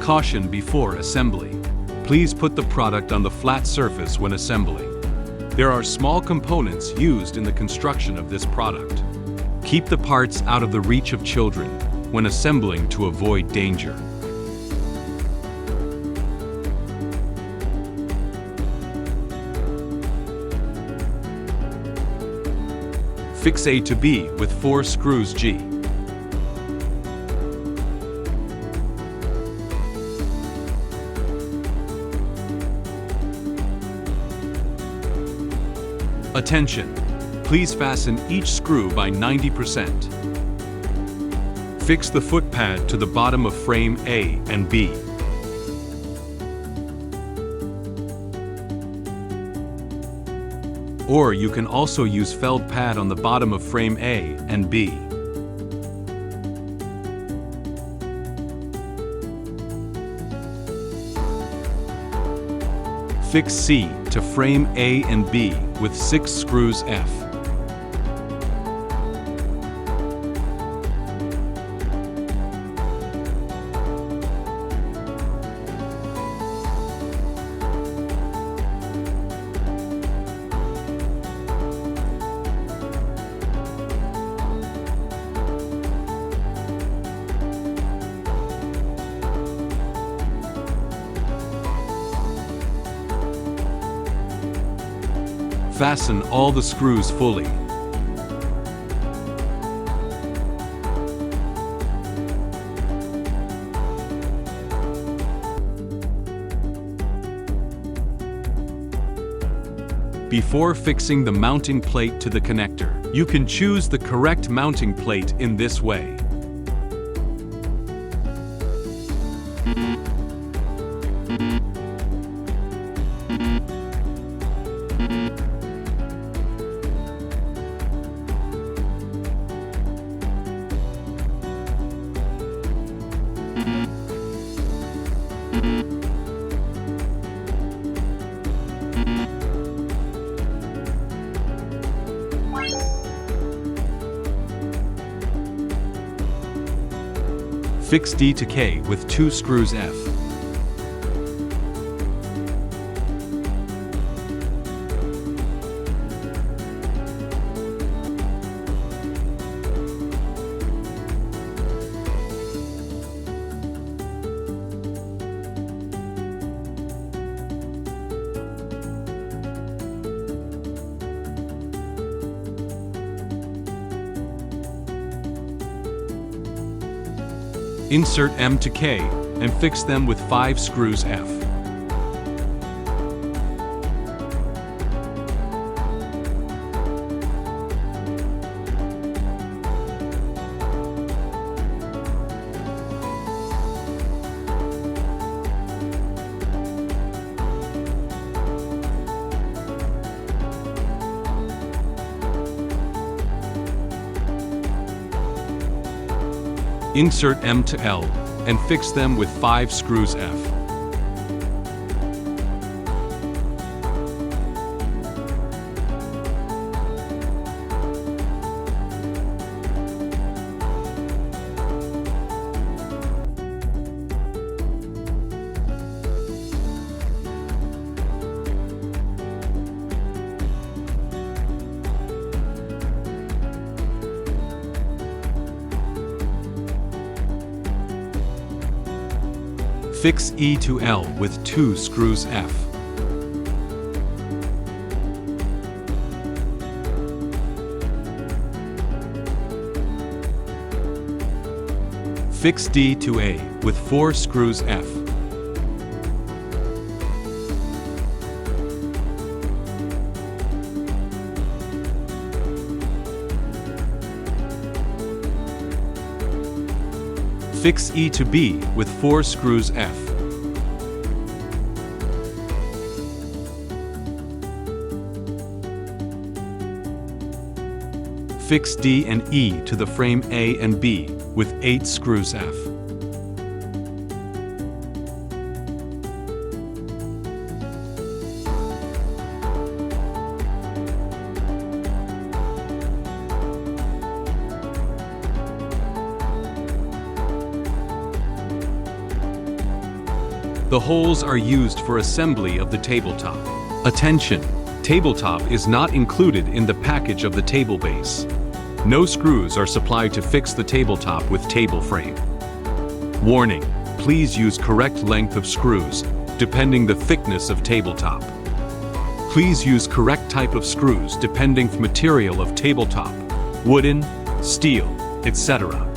Caution before assembly. Please put the product on the flat surface when assembling. There are small components used in the construction of this product. Keep the parts out of the reach of children when assembling to avoid danger. Fix A to B with 4 screws G. Attention! Please fasten each screw by 90%. Fix the foot pad to the bottom of frame A and B. Or you can also use felled pad on the bottom of frame A and B. Fix C to frame A and B with 6 screws F. Fasten all the screws fully. Before fixing the mounting plate to the connector, you can choose the correct mounting plate in this way. Fix D to K with 2 screws F. Insert M to K and fix them with 5 screws F. Insert M to L and fix them with 5 screws F. Fix E to L with 2 screws F. Fix D to A with 4 screws F. Fix E to B with 4 screws F. Fix D and E to the frame A and B with 8 screws F. The holes are used for assembly of the tabletop. Attention! Tabletop is not included in the package of the table base. No screws are supplied to fix the tabletop with table frame. Warning: please use correct length of screws, depending the thickness of tabletop. Please use correct type of screws depending material of tabletop, wooden, steel, etc.